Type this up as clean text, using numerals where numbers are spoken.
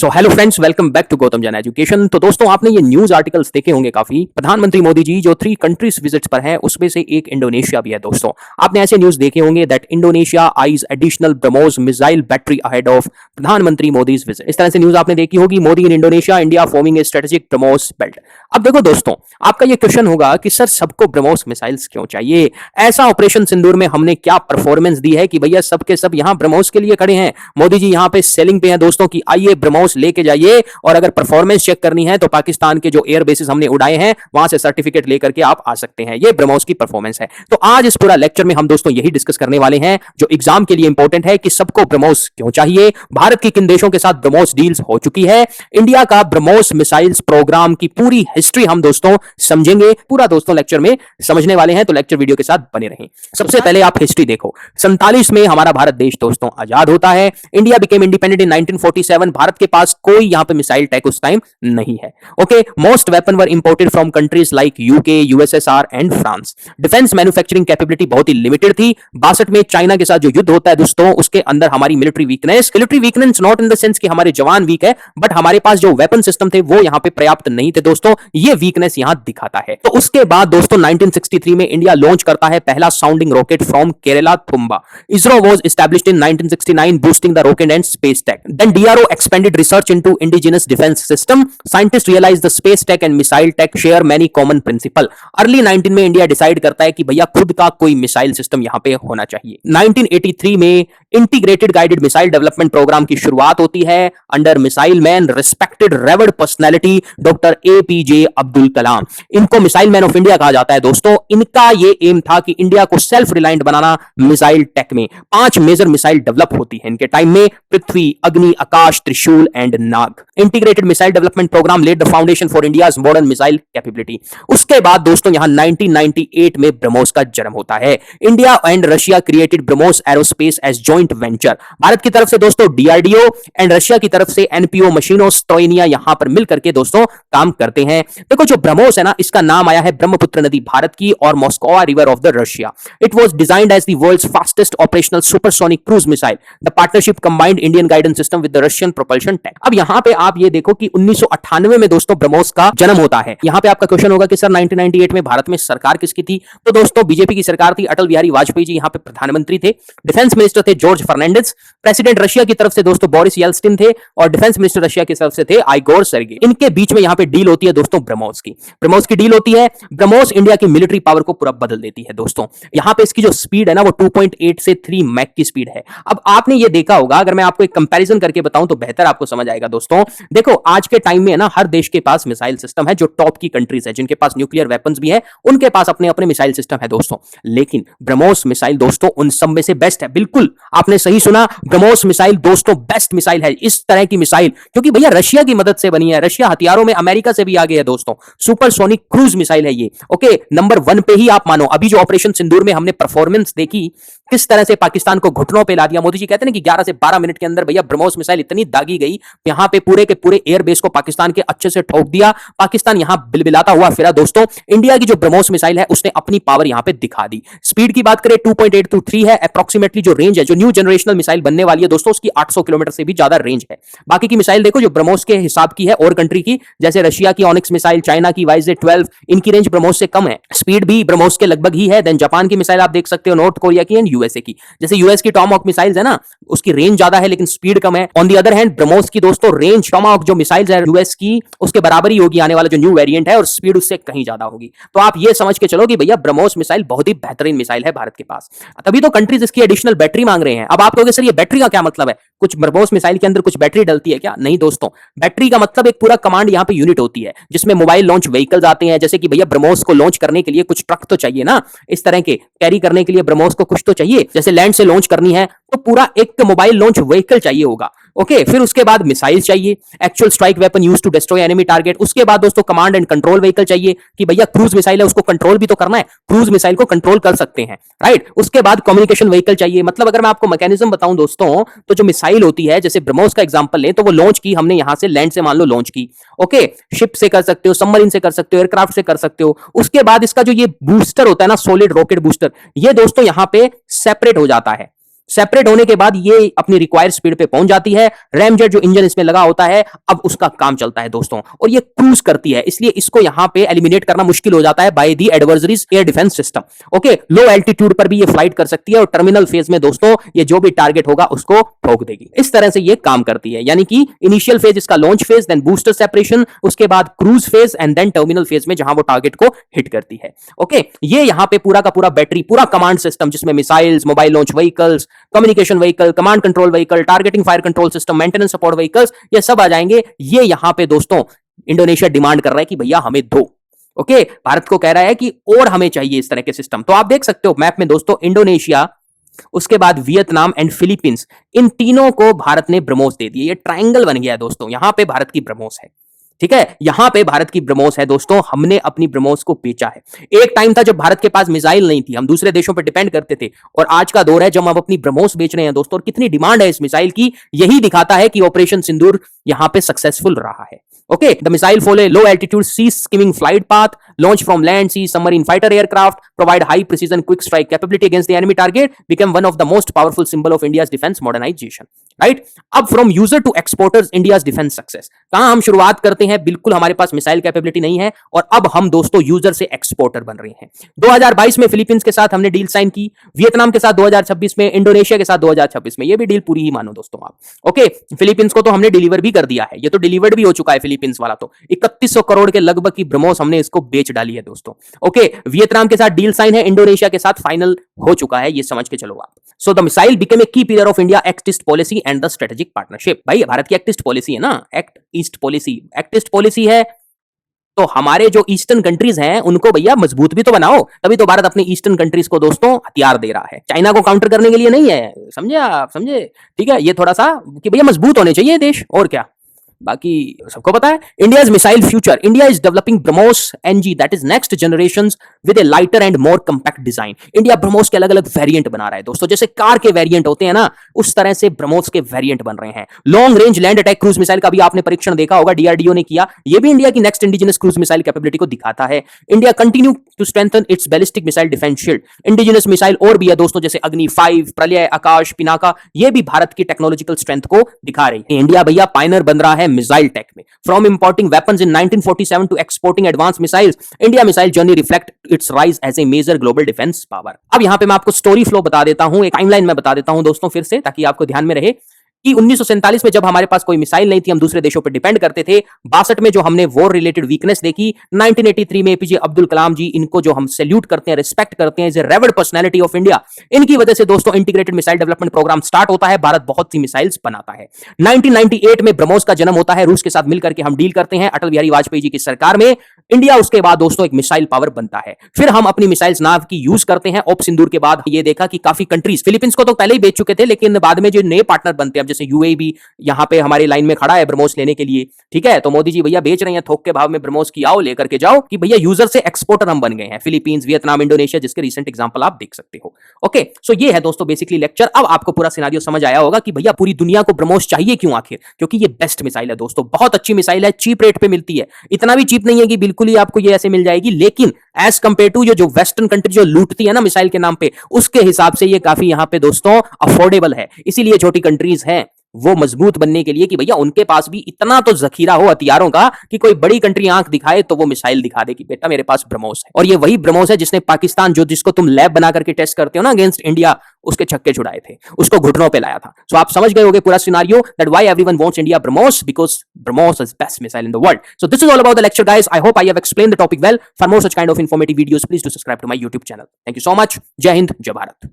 So hello friends, welcome back to Gautam Jain education. तो दोस्तों, आपने ये न्यूज आर्टिकल्स देखे होंगे काफी। प्रधानमंत्री मोदी जी जो 3 कंट्रीज विजिट्स पर हैं, उसमें से एक इंडोनेशिया भी है। दोस्तों, आपने ऐसे न्यूज देखे होंगे that Indonesia eyes additional BrahMos missile battery ahead of प्रधानमंत्री मोदीज विजिट। इस तरह से न्यूज आपने देखी होगी। Modi in Indonesia, India forming a strategic BrahMos belt. अब देखो दोस्तों, आपका ये क्वेश्चन होगा कि सर सबको ब्रह्मोस मिसाइल्स क्यों चाहिए? ऐसा ऑपरेशन सिंदूर में हमने क्या परफॉर्मेंस दी है कि भैया सबके सब यहां ब्रह्मोस के लिए खड़े हैं? मोदी जी यहां पे सेलिंग पे हैं दोस्तों कि आइए ब्रह्मोस लेके जाइए, और अगर परफॉर्मेंस चेक करनी है तो पाकिस्तान के जो एयर बेसिस हमने उड़ाए हैं वहां से सर्टिफिकेट लेकर के आप आ सकते हैं। ये ब्रह्मोस की परफॉर्मेंस है। तो आज इस पूरा लेक्चर में हम दोस्तों यही डिस्कस करने वाले हैं जो एग्जाम के लिए इंपॉर्टेंट है कि सबको ब्रह्मोस क्यों चाहिए, भारत की किन देशों के साथ ब्रह्मोस डील्स हो चुकी है, इंडिया का ब्रह्मोस मिसाइल्स प्रोग्राम की पूरी हिस्ट्री हम दोस्तों समझेंगे। पूरा दोस्तों लेक्चर में समझने वाले हैं, तो लेक्चर वीडियो के साथ बने रहें। सबसे पहले आप हिस्ट्री देखो। 47 में हमारा भारत देश दोस्तों आजाद होता है। India became independent in 1947। Bharat के पास कोई यहां पे मिसाइल टेक उस टाइम नहीं है। Okay, most weapon were imported from countries like UK, USSR and France. Defence manufacturing capability बहुत ही लिमिटेड थी। 62 में चाइना के साथ जो युद्ध होता है दोस्तों, उसके अंदर हमारी military weakness not in the sense कि हमारे जवान वीक है, बट हमारे पास जो वेपन सिस्टम थे वो यहां पे पर्याप्त नहीं थे दोस्तों। ये वीकनेस यहां दिखाता है। तो उसके बाद दोस्तों 1963 में इंडिया लॉन्च करता है पहला sounding rocket from Kerala Thumba. ISRO was established in 1969 boosting the rocket and space tech. Then DRO expanded research into indigenous defence system. Scientists realize the space tech and missile tech share many common principle। Early 19 में India decide करता है कि भैया खुद का कोई missile system यहां पे होना चाहिए। 1983 में integrated guided missile development programme की शुरुआत होती है under missile man respected revered personality doctor APJ Abdul Kalam. इनको मिसाइल मैन ऑफ इंडिया कहा जाता है दोस्तों। इनका ये एम था कि इंडिया को सेल्फ रिलायंट बनाना मिसाइल टेक में। 5 मेजर मिसाइल डेवलप होती है इनके टाइम में: पृथ्वी, Agni, Akash, Trishul and Nag. Integrated missile development programme led the foundation for India's modern missile capability. उसके बाद दोस्तों यहां 1998 में ब्रह्मोस का जन्म होता है। India and Russia created BrahMos aerospace as joint venture. Bharat की तरफ से दोस्तों डीआरडीओ एंड रशिया की तरफ से एनपीओ मशीनो स्ट्रोइनिया यहां पर मिलकर के दोस्तों काम करते हैं। देखो जो ब्रह्मोस है ना, इसका नाम आया है ब्रह्मपुत्र नदी भारत की और Moskva river of the Russia. It was designed as the world's fastest operational supersonic cruise missile. The partnership combined Indian guidance system with the Russian propulsion tech. अब यहां पे आप ये देखो कि 1998 में दोस्तों ब्रह्मोस का जन्म होता है। यहां पे आपका क्वेश्चन होगा कि सर 1998 में भारत में सरकार किसकी थी? तो दोस्तों बीजेपी की सरकार थी। अटल बिहारी वाजपेयी जी यहां पे प्रधानमंत्री थे। डिफेंस मिनिस्टर थे जॉर्ज फर्नांडिस। प्रेसिडेंट रशिया की तरफ से दोस्तों बोरिस येल्सिन थे और डिफेंस मिनिस्टर रशिया की तरफ से थे आइगोर सर्गे। इनके बीच में यहां पे डील होती है दोस्तों ब्रह्मोस की। ब्रह्मोस की डील होती है। ब्रह्मोस इंडिया की मिलिट्री पावर को पूरा बदल देती है दोस्तों। यहां पे इसकी जो स्पीड है ना वो 2.8 से 3 मैक की स्पीड है। अब आपने ये देखा होगा, अगर मैं आपको एक कंपैरिजन करके बताऊं तो बेहतर आपको समझ आएगा दोस्तों। देखो आज के टाइम में ना हर देश के पास मिसाइल सिस्टम है। जो टॉप की कंट्रीज है जिनके पास न्यूक्लियर वेपन्स भी है, उनके पास अपने अपने मिसाइल सिस्टम है दोस्तों। लेकिन ब्रह्मोस मिसाइल दोस्तों उन सब में से बेस्ट है। बिल्कुल आपने सही सुना, ब्रह्मोस मिसाइल दोस्तों बेस्ट मिसाइल है। इस तरह की मिसाइल क्योंकि भैया रशिया की मदद से बनी है। रशिया हथियारों में अमेरिका से भी आगे है दोस्तों। सुपरसोनिक क्रूज मिसाइल है ये। ओके, नंबर 1 पे ही आप मानो। अभी जो ऑपरेशन सिंदूर में हमने परफॉर्मेंस देखी, किस तरह से पाकिस्तान को घुटनों पे ला दिया। मोदी जी कहते हैं ना कि 11 से 12 मिनट के अंदर भैया ब्रह्मोस मिसाइल इतनी दागी गई, यहां पे पूरे के पूरे एयरबेस को पाकिस्तान के अच्छे से ठोक दिया। पाकिस्तान यहां बिलबिलाता हुआ फिरा दोस्तों। इंडिया की जो ब्रह्मोस मिसाइल है उसने अपनी पावर यहां पे दिखा दी। स्पीड की बात करें 2.8 to 3 है अप्रॉक्सीमेटली। जो रेंज है, जो न्यू जनरेशनल मिसाइल बनने वाली है दोस्तों, उसकी 800 किलोमीटर से भी ज्यादा रेंज है। बाकी की मिसाइल देखो जो ब्रह्मोस के हिसाब की है और कंट्री की, जैसे रशिया की ऑनिक्स मिसाइल, चाइना की YZ-12, इनकी रेंज ब्रह्मोस से कम है। स्पीड भी ब्रह्मोस के लगभग ही है। देन जापान की मिसाइल आप देख सकते हो, नॉर्थ कोरिया की एंड यूएसए की। जैसे यूएस की टॉमहॉक मिसाइल्स है ना, उसकी रेंज ज्यादा है लेकिन स्पीड कम है। On the other hand BrahMos की दोस्तों रेंज टॉमहॉक जो मिसाइल्स है यूएस की, उसके बराबर ही होगी आने वाला जो न्यू वेरिएंट है, और स्पीड उससे कहीं ज्यादा होगी। तो आप ये समझ के चलो कि भैया ब्रह्मोस मिसाइल बहुत ही बेहतरीन मिसाइल है भारत के पास। तभी तो कंट्रीज इसकी एडिशनल बैटरी मांग रहे हैं। अब आप कहोगे सर ये बैटरी का क्या मतलब है? कुछ ब्रह्मोस मिसाइल के अंदर कुछ बैटरी डलती है क्या? नहीं दोस्तों, बैटरी का मतलब एक पूरा कमांड यहां पे यूनिट होती है जिसमें मोबाइल लॉन्च व्हीकल्स आते हैं। जैसे कि भैया ब्रह्मोस को लॉन्च करने के लिए कुछ ट्रक तो चाहिए ना, इस तरह के कैरी करने के लिए ब्रह्मोस को कुछ तो चाहिए। जैसे लैंड से लॉन्च करनी है तो पूरा एक मोबाइल लॉन्च व्हीकल चाहिए होगा। ओके, फिर उसके बाद मिसाइल चाहिए, actual strike weapon used to destroy enemy target. उसके बाद दोस्तों कमांड एंड कंट्रोल व्हीकल चाहिए कि भैया क्रूज मिसाइल है उसको कंट्रोल भी तो करना है, क्रूज मिसाइल को कंट्रोल कर सकते हैं, राइट। उसके बाद कम्युनिकेशन व्हीकल चाहिए। मतलब अगर मैं आपको मैकेनिज्म बताऊं दोस्तों, तो जो मिसाइल होती है, जैसे ब्रह्मोस का एग्जांपल लें तो वो लॉन्च की हमने यहां से लैंड से मान लो लॉन्च की। ओके, शिप से कर सकते हो, सबमरीन से कर सकते हो, एयरक्राफ्ट से कर सकते हो। उसके बाद इसका जो ये बूस्टर होता है ना, सॉलिड रॉकेट बूस्टर, ये दोस्तों यहां पे सेपरेट हो जाता है। सेपरेट होने के बाद ये अपनी रिक्वायर्ड स्पीड पे पहुंच जाती है। रैमजेट जो इंजन इसमें लगा होता है अब उसका काम चलता है दोस्तों, और ये क्रूज करती है, इसलिए इसको यहां पे एलिमिनेट करना मुश्किल हो जाता है by the adversaries air defence system. Okay, low altitude पर भी ये फ्लाइट कर सकती है और टर्मिनल फेज में दोस्तों ये जो भी टारगेट होगा उसको ठोक देगी। इस तरह से ये काम करती है, यानी कि इनिशियल फेज इसका launch phase, then booster separation, उसके बाद cruise phase and then terminal phase में जहां वो टारगेट को हिट करती है। ओके, ये यहां पे पूरा का पूरा बैटरी, पूरा कमांड सिस्टम जिसमें missiles, mobile launch vehicles, communication vehicle, command control vehicle, targeting fire control system, maintenance support vehicles, ये सब आ जाएंगे। ये यहां पे दोस्तों इंडोनेशिया डिमांड कर रहा है कि भैया हमें दो। ओके, भारत को कह रहा है कि और हमें चाहिए इस तरह के सिस्टम। तो आप देख सकते हो मैप में दोस्तों, इंडोनेशिया, उसके बाद वियतनाम एंड फिलीपींस, इन तीनों को भारत ने ब्रह्मोस दे दिए। ये ट्रायंगल बन गया है दोस्तों, यहां पे भारत की ब्रह्मोस है। ठीक है, यहां पे भारत की ब्रह्मोस है दोस्तों, हमने अपनी ब्रह्मोस को बेचा है। एक टाइम था जब भारत के पास मिसाइल नहीं थी, हम दूसरे देशों पर डिपेंड करते थे, और आज का दौर है जब हम अपनी ब्रह्मोस बेच रहे हैं दोस्तों। और कितनी डिमांड है इस मिसाइल की, यही दिखाता है कि ऑपरेशन सिंदूर यहां पे सक्सेसफुल रहा है। Okay, the missile follow a low altitude sea skimming flight path, launch from land, sea, submarine fighter aircraft, provide high precision quick strike capability against the enemy target, became one of the most powerful symbol of India's defense modernization. Right? अब from user to exporters, India's defense success. कहां हम शुरुआत करते हैं, बिल्कुल हमारे पास missile capability नहीं है, और अब हम दोस्तों यूजर से एक्सपोर्टर बन रहे हैं। 2022 में फिलीपींस के साथ हमने डील साइन की, वियतनाम के साथ 2026 में, इंडोनेशिया के साथ 2026 में। ये भी डील पूरी ही मानो दोस्तों आप। ओके, फिलीपींस को तो हमने डिलीवर भी कर दिया है, ये तो डिलीवर्ड भी हो चुका है फिलीपींस वाला। तो 3100 करोड़ के लगभग की ब्रह्मोस हमने इसको बेच डाली है दोस्तों। ओके, वियतनाम के साथ डील साइन है, इंडोनेशिया के साथ फाइनल हो चुका है, ये समझ के चलो आप। So the missile became a key pillar of India Act East policy and the strategic partnership. भाई भारत की एक्ट ईस्ट पॉलिसी है ना, Act East policy, Act East policy है, तो हमारे जो ईस्टर्न कंट्रीज हैं उनको भैया मजबूत भी तो बनाओ। तभी तो भारत अपनी ईस्टर्न कंट्रीज को दोस्तों हथियार दे रहा है, चाइना को काउंटर करने के लिए नहीं है। समझे आप, समझे? ठीक है, ये थोड़ा सा कि भैया मजबूत होने चाहिए देश, और क्या, बाकी सबको पता है। India's missile future, India is developing BrahMos NG, that is next generation with a lighter and more compact design. India BrahMos के अलग अलग वेरिएंट बना रहा है दोस्तों, जैसे कार के वेरिएंट होते हैं ना, उस तरह से ब्रह्मोस के वेरिएंट बन रहे हैं। Long range land attack cruise missile का भी आपने परीक्षण देखा होगा, डीआरडीओ ने किया। ये भी इंडिया की next indigenous cruise missile capability को दिखाता है। India continue to strengthen its ballistic missile defence shield. Indigenous missile और भी है दोस्तों, जैसे अग्नि 5, प्रलय, आकाश, पिनाका, ये भी भारत की टेक्नोलॉजिकल स्ट्रेंथ को दिखा रही है। इंडिया भैया पायनर बन रहा है मिसाइल टेक में। From importing weapons in 1947 to exporting advanced missiles, India missile journey reflect its rise as a major global defense power. अब यहां पे मैं आपको स्टोरी फ्लो बता देता हूं, एक टाइमलाइन में बता देता हूं दोस्तों फिर से, ताकि आपको ध्यान में रहे कि 1947 में जब हमारे पास कोई मिसाइल नहीं थी, हम दूसरे देशों पर डिपेंड करते थे। 62 में जो हमने वॉर रिलेटेड वीकनेस देखी, 1983 में एपीजे अब्दुल कलाम जी, इनको जो हम सैल्यूट करते हैं, रिस्पेक्ट करते हैं, is a revered personality of India, इनकी वजह से दोस्तों integrated missile development programme start होता है, भारत बहुत सी मिसाइल्स बनाता है। 1998 में ब्रह्मोस का जन्म होता है, रूस के साथ मिलकर के हम डील करते हैं अटल बिहारी वाजपेयी जी की सरकार में। इंडिया उसके बाद दोस्तों एक मिसाइल पावर बनता है, फिर हम अपनी मिसाइल्स नाव की यूज करते हैं। ऑप सिंदूर के बाद ये देखा कि काफी कंट्रीज, फिलीपींस को तो पहले ही बेच चुके थे, लेकिन बाद में जो नए पार्टनर बनते हैं, जैसे यूएई भी यहां पे हमारी लाइन में खड़ा है ब्रह्मोस लेने के लिए। ठीक है, तो मोदी जी भैया बेच रहे हैं थोक के भाव में ब्रह्मोस की, आओ लेकर के जाओ, कि भैया यूजर से एक्सपोर्टर हम बन गए हैं। फिलीपींस, वियतनाम, इंडोनेशिया, जिसके रिसेंट एग्जांपल आप देख सकते हो। ओके, सो ये है दोस्तों बेसिकली लेक्चर। अब आपको पूरा सिनेरियो समझ आया होगा कि भैया पूरी दुनिया को ब्रह्मोस चाहिए क्यों आखिर, क्योंकि ये बेस्ट मिसाइल है दोस्तों, बहुत अच्छी मिसाइल है, चीप रेट पे मिलती है। इतना भी चीप नहीं है कि बिल्कुल ही आपको ये ऐसे मिल जाएगी, लेकिन एज कंपेयर टू जो वेस्टर्न कंट्री जो लूटती है ना मिसाइल के नाम पे, उसके हिसाब से ये काफी यहां पे दोस्तों अफोर्डेबल है। इसीलिए छोटी कंट्रीज हैं वो मजबूत बनने के लिए कि भैया उनके पास भी इतना तो जखीरा हो हथियारों का कि कोई बड़ी कंट्री आंख दिखाए तो वो मिसाइल दिखा दे कि बेटा मेरे पास ब्रह्मोस है। और ये वही ब्रह्मोस है जिसने पाकिस्तान, जो जिसको तुम लैब बना करके टेस्ट करते हो ना अगेंस्ट इंडिया, उसके छक्के छुड़ाए थे, उसको घुटनों पे लाया था। सो आप समझ गए होंगे पूरा scenario that why everyone wants India BrahMos, because BrahMos is best missile in the world. So this is all about the lecture guys. I hope I have explained the topic well. For more such kind of informative videos please do subscribe to my YouTube channel. Thank you so much. Jai Hind, जय भारत।